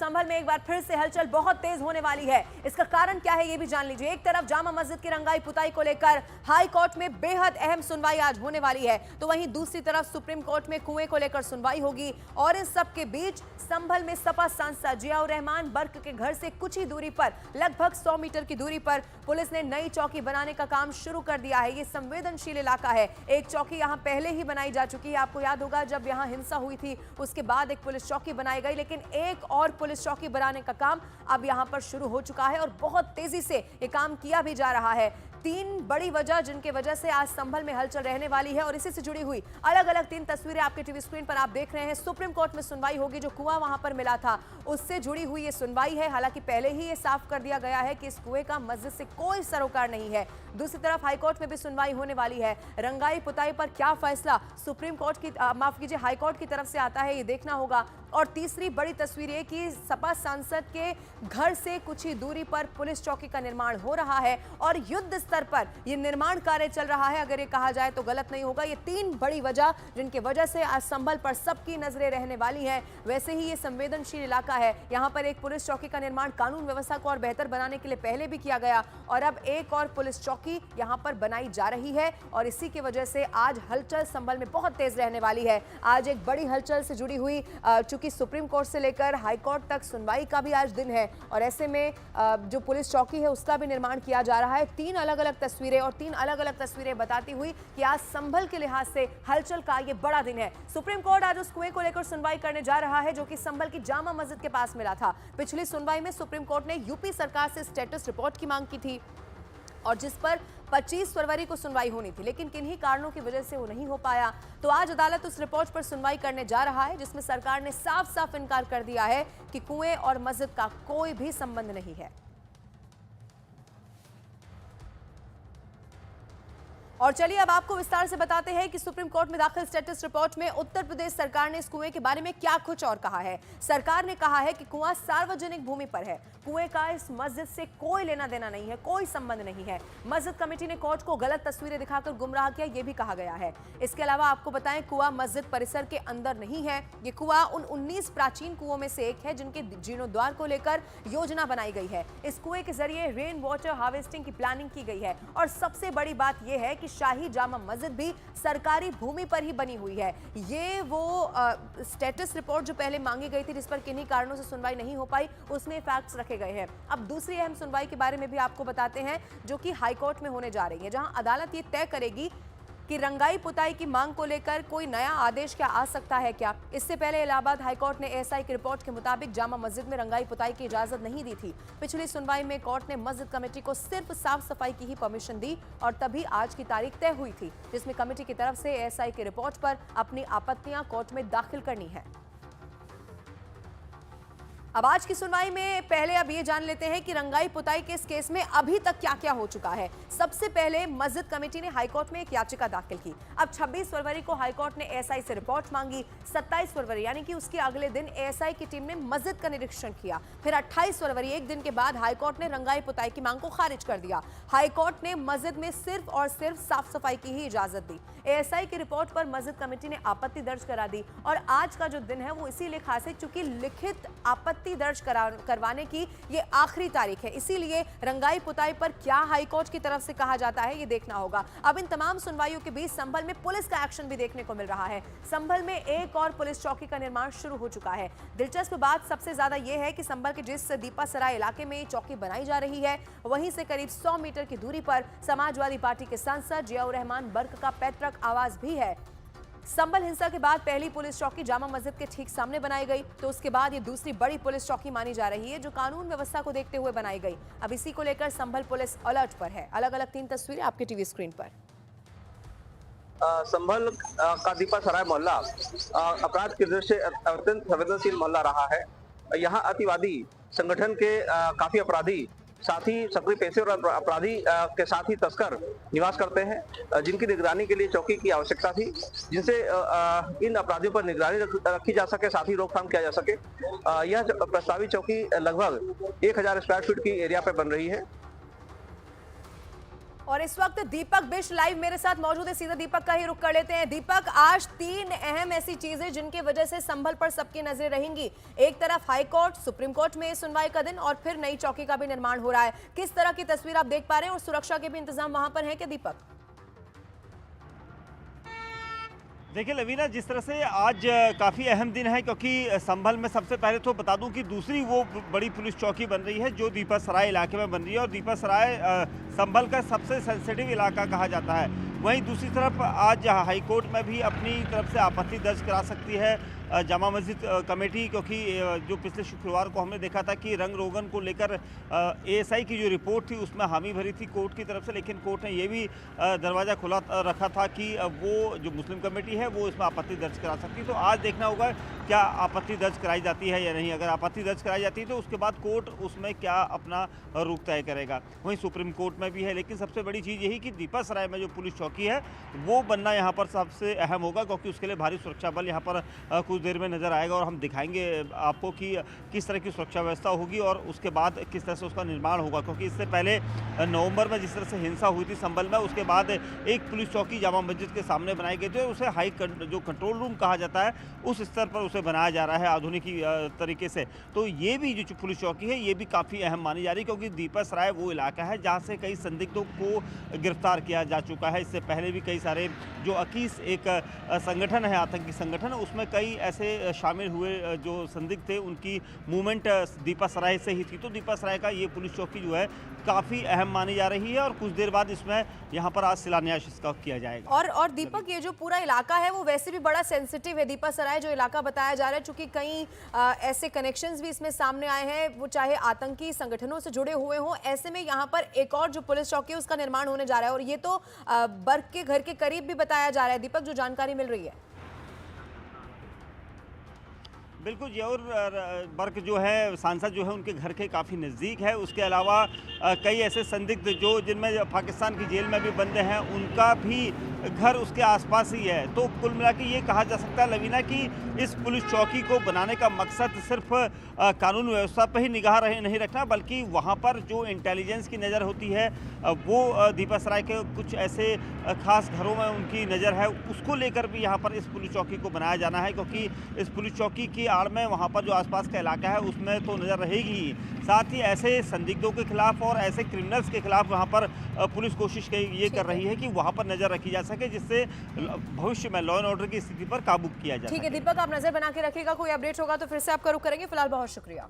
संभल में एक बार फिर से हलचल बहुत तेज होने वाली है। इसका कारण क्या है ये भी जान लीजिए। एक तरफ जामा मस्जिद की रंगाई पुताई को लेकर हाई कोर्ट में बेहद अहम सुनवाई आज होने वाली है, तो वहीं दूसरी तरफ सुप्रीम कोर्ट में कुएं को लेकर सुनवाई होगी। और इस सब के बीच संभल में सपा सांसद जियाउर रहमान बर्क के घर से कुछ ही दूरी पर, लगभग 100 मीटर की दूरी पर पुलिस ने नई चौकी बनाने का काम शुरू कर दिया है। ये संवेदनशील इलाका है। एक चौकी यहां पहले ही बनाई जा चुकी है। आपको याद होगा जब यहां हिंसा हुई थी उसके बाद एक पुलिस चौकी बनाई गई, लेकिन एक और पुलिस चौकी बनाने का काम अब यहां पर शुरू हो चुका है और बहुत तेजी से यह काम किया भी जा रहा है। 3 बड़ी वजह जिनके वजह से आज संभल में हलचल रहने वाली है और इसी से जुड़ी हुई अलग अलग 3 तस्वीरें आपके टीवी स्क्रीन पर आप देख रहे हैं। सुप्रीम कोर्ट में सुनवाई होगी, जो कुआं वहां पर मिला था उससे जुड़ी हुई ये सुनवाई है। हालांकि पहले ही ये साफ कर दिया गया है कि इस कुएं का मस्जिद से कोई सरोकार नहीं है। दूसरी तरफ हाईकोर्ट में भी सुनवाई होने वाली है। रंगाई पुताई पर क्या फैसला सुप्रीम कोर्ट की माफ कीजिए हाईकोर्ट की तरफ से आता है, ये देखना होगा। और तीसरी बड़ी तस्वीर ये कि सपा सांसद के घर से कुछ ही दूरी पर पुलिस चौकी का निर्माण हो रहा है और युद्ध स्तर पर यह निर्माण कार्य चल रहा है, अगर ये कहा जाए तो गलत नहीं होगा। ये 3 बड़ी वजह जिनके वजह से आज संभल पर सबकी नजरें रहने वाली हैं। वैसे ही ये संवेदनशील इलाका है, यहां पर एक पुलिस चौकी का निर्माण कानून व्यवस्था को और बेहतर बनाने के लिए पहले भी किया गया और अब एक और पुलिस चौकी यहां पर बनाई जा रही है और इसी की वजह से आज हलचल संभल में बहुत तेज रहने वाली है। आज एक बड़ी हलचल से जुड़ी हुई कि सुप्रीम कोर्ट से लेकर हाई कोर्ट तक सुनवाई का भी आज दिन है और ऐसे में जो पुलिस चौकी है उसका भी निर्माण किया जा रहा है। 3 अलग अलग तस्वीरें और 3 अलग अलग तस्वीरें बताती हुई कि आज संभल के लिहाज से हलचल का ये बड़ा दिन है। सुप्रीम कोर्ट आज उस कुएं को लेकर सुनवाई करने जा रहा है जो कि संभल की जामा मस्जिद के पास मिला था। पिछली सुनवाई में सुप्रीम कोर्ट ने यूपी सरकार से स्टेटस रिपोर्ट की मांग की थी और जिस पर 25 फरवरी को सुनवाई होनी थी, लेकिन किन्हीं कारणों की वजह से वो नहीं हो पाया। तो आज अदालत उस रिपोर्ट पर सुनवाई करने जा रहा है जिसमें सरकार ने साफ साफ इनकार कर दिया है कि कुएं और मस्जिद का कोई भी संबंध नहीं है। और चलिए अब आपको विस्तार से बताते हैं कि सुप्रीम कोर्ट में दाखिल स्टेटस रिपोर्ट में उत्तर प्रदेश सरकार ने इस कुएं के बारे में क्या कुछ और कहा है। सरकार ने कहा है कि कुआं सार्वजनिक भूमि पर है, कुएं का इस मस्जिद से कोई लेना देना नहीं है, कोई संबंध नहीं है। मस्जिद कमेटी ने कोर्ट को गलत तस्वीरें दिखाकर गुमराह किया, यह भी कहा गया है। इसके अलावा आपको बताएं कुआं मस्जिद परिसर के अंदर नहीं है। ये कुआं उन 19 प्राचीन कुओं में से एक है जिनके जीर्णोद्वार को लेकर योजना बनाई गई है। इस कुएं के जरिए रेन वाटर हार्वेस्टिंग की प्लानिंग की गई है और सबसे बड़ी बात यह है कि शाही जामा मस्जिद भी सरकारी भूमि पर ही बनी हुई है। ये वो स्टेटस रिपोर्ट जो पहले मांगी गई थी जिस पर किन्हीं कारणों से सुनवाई नहीं हो पाई, उसमें फैक्ट्स रखे गए हैं। अब दूसरी अहम सुनवाई के बारे में भी आपको बताते हैं जो कि हाईकोर्ट में होने जा रही है, जहां अदालत ये तय करेगी कि रंगाई पुताई की मांग को लेकर कोई नया आदेश क्या आ सकता है क्या। इससे पहले इलाहाबाद हाईकोर्ट ने एएसआई की रिपोर्ट के मुताबिक जामा मस्जिद में रंगाई पुताई की इजाजत नहीं दी थी। पिछली सुनवाई में कोर्ट ने मस्जिद कमेटी को सिर्फ साफ सफाई की ही परमिशन दी और तभी आज की तारीख तय हुई थी जिसमें कमेटी की तरफ से एएसआई की रिपोर्ट पर अपनी आपत्तियां कोर्ट में दाखिल करनी है। अब आज की सुनवाई में पहले अब ये जान लेते हैं कि रंगाई पुताई के इस केस में अभी तक क्या क्या हो चुका है। सबसे पहले मस्जिद कमेटी ने हाईकोर्ट में एक याचिका दाखिल की। अब 26 फरवरी को हाईकोर्ट ने एएसआई से रिपोर्ट मांगी। 27 फरवरी यानी कि उसके अगले दिन एएसआई की टीम ने मस्जिद का निरीक्षण किया। फिर 28 फरवरी, एक दिन के बाद हाईकोर्ट ने रंगाई पुताई की मांग को खारिज कर दिया। हाईकोर्ट ने मस्जिद में सिर्फ और सिर्फ साफ सफाई की ही इजाजत दी। एएसआई की रिपोर्ट पर मस्जिद कमेटी ने आपत्ति दर्ज करा दी और आज का जो दिन है वो इसीलिए खास है क्योंकि लिखित आपत्ति दर्ज करवाने की ये आखिरी तारीख है। इसीलिए रंगाई पुताई पर क्या हाईकोर्ट की तरफ से कहा जाता है ये देखना होगा। अब इन तमाम सुनवाइयों के बीच संभल में पुलिस का एक्शन भी देखने को मिल रहा है। संभल में एक और पुलिस चौकी का निर्माण शुरू हो चुका है। दिलचस्प बात सबसे ज्यादा यह है कि संभल के जिस दीपासराय इलाके में चौकी बनाई जा रही है वहीं से करीब 100 मीटर की दूरी पर समाजवादी पार्टी के सांसद जियाउर रहमान बर्क का पैतृक आवास भी है। संभल हिंसा के बाद पहली पुलिस चौकी जामा मस्जिद के ठीक सामने बनाई गई, तो उसके बाद ये दूसरी बड़ी पुलिस चौकी मानी जा रही है जो कानून व्यवस्था को देखते हुए बनाई गई। अब इसी को लेकर संभल पुलिस अलर्ट पर है। अलग अलग 3 तस्वीरें आपके टीवी स्क्रीन पर। संभल का दीपासराय मोहल्ला अपराध की दृष्टि से अत्यंत संवेदनशील मोहल्ला रहा है। यहाँ अतिवादी संगठन के काफी अपराधी, साथ ही सक्रिय पेशे और अपराधी के साथ ही तस्कर निवास करते हैं, जिनकी निगरानी के लिए चौकी की आवश्यकता थी, जिनसे इन अपराधियों पर निगरानी रखी जा सके, साथ ही रोकथाम किया जा सके। यह प्रस्तावित चौकी लगभग 1000 स्क्वायर फीट की एरिया पर बन रही है। और इस वक्त दीपक बिश लाइव मेरे साथ मौजूद है। सीधा दीपक का ही रुख कर लेते हैं। दीपक, आज 3 अहम ऐसी चीजें जिनकी वजह से संभल पर सबकी नजरें रहेंगी। एक तरफ हाई कोर्ट, सुप्रीम कोर्ट में सुनवाई का दिन और फिर नई चौकी का भी निर्माण हो रहा है। किस तरह की तस्वीर आप देख पा रहे हैं और सुरक्षा के भी इंतजाम वहां पर है क्या दीपक? देखिए लवीना, जिस तरह से आज काफ़ी अहम दिन है, क्योंकि संभल में सबसे पहले तो बता दूं कि दूसरी वो बड़ी पुलिस चौकी बन रही है जो दीपा सराय इलाके में बन रही है, और दीपा सराय संभल का सबसे सेंसिटिव इलाका कहा जाता है। वहीं दूसरी तरफ आज हाई कोर्ट में भी अपनी तरफ से आपत्ति दर्ज करा सकती है जामा मस्जिद कमेटी, क्योंकि जो पिछले शुक्रवार को हमने देखा था कि रंग रोगन को लेकर एएसआई की जो रिपोर्ट थी उसमें हामी भरी थी कोर्ट की तरफ से, लेकिन कोर्ट ने ये भी दरवाज़ा खुला रखा था कि वो जो मुस्लिम कमेटी है वो इसमें आपत्ति दर्ज करा सकती है। तो आज देखना होगा क्या आपत्ति दर्ज कराई जाती है या नहीं। अगर आपत्ति दर्ज कराई जाती है तो उसके बाद कोर्ट उसमें क्या अपना रुख तय करेगा। वहीं सुप्रीम कोर्ट में भी है, लेकिन सबसे बड़ी चीज़ यही कि दीपा सराय में जो पुलिस चौकी है वो बनना यहाँ पर सबसे अहम होगा, क्योंकि उसके लिए भारी सुरक्षा बल यहाँ पर कुछ देर में नजर आएगा और हम दिखाएंगे आपको कि किस तरह की सुरक्षा व्यवस्था होगी और उसके बाद किस तरह से उसका निर्माण होगा। क्योंकि इससे पहले नवंबर में जिस तरह से हिंसा हुई थी संभल में, उसके बाद एक पुलिस चौकी जामा मस्जिद के सामने बनाई गई थी और उसे जो कंट्रोल रूम कहा जाता है उस स्तर पर उसे बनाया जा रहा है आधुनिक तरीके से। तो ये भी जो पुलिस चौकी है ये भी काफ़ी अहम मानी जा रही है, क्योंकि दीपा सराय वो इलाका है जहाँ से कई संदिग्धों को गिरफ्तार किया जा चुका है। इससे पहले भी कई सारे जो अकीस एक संगठन है, आतंकी संगठन, उसमें कई ऐसे शामिल हुए जो संदिग्ध थे, उनकी मूवमेंट दीपा सराय से ही थी। तो दीपा सराय का ये पुलिस चौकी जो है काफ़ी अहम मानी जा रही है और कुछ देर बाद इसमें यहाँ पर आज शिलान्यास इसका किया जाएगा। और दीपक, ये जो पूरा इलाका है वो वैसे भी बड़ा सेंसिटिव है। दीपा सराय जो इलाका बताया जा रहा है, चूंकि कई ऐसे कनेक्शंस भी इसमें सामने आए हैं, वो चाहे आतंकी संगठनों से जुड़े हुए हों, ऐसे में यहाँ पर एक और जो पुलिस चौकी है उसका निर्माण होने जा रहा है और ये तो बर्क के घर के करीब भी बताया जा रहा है। दीपक, जो जानकारी मिल रही है। बिल्कुल जी, और बर्क जो है सांसद जो है उनके घर के काफ़ी नज़दीक है। उसके अलावा कई ऐसे संदिग्ध जो जिनमें पाकिस्तान की जेल में भी बंद हैं उनका भी घर उसके आसपास ही है। तो कुल मिला के ये कहा जा सकता है लवीना कि इस पुलिस चौकी को बनाने का मकसद सिर्फ कानून व्यवस्था पर ही निगाह नहीं रखना, बल्कि वहाँ पर जो इंटेलिजेंस की नज़र होती है वो दीपा सराय के कुछ ऐसे खास घरों में उनकी नज़र है, उसको लेकर भी यहाँ पर इस पुलिस चौकी को बनाया जाना है। क्योंकि इस पुलिस चौकी की आड़ में वहाँ पर जो आसपास का इलाका है उसमें तो नज़र रहेगी ही, साथ ही ऐसे संदिग्धों के खिलाफ और ऐसे क्रिमिनल्स के खिलाफ वहाँ पर पुलिस कोशिश ये कर रही है कि वहाँ पर नज़र रखी जा सके, जिससे भविष्य में लॉ एंड ऑर्डर की स्थिति पर काबू किया जा सके। ठीक है दीपक, आप नजर बना के रखिएगा, कोई अपडेट होगा तो फिर से आपका रुख करेंगे। फिलहाल बहुत शुक्रिया।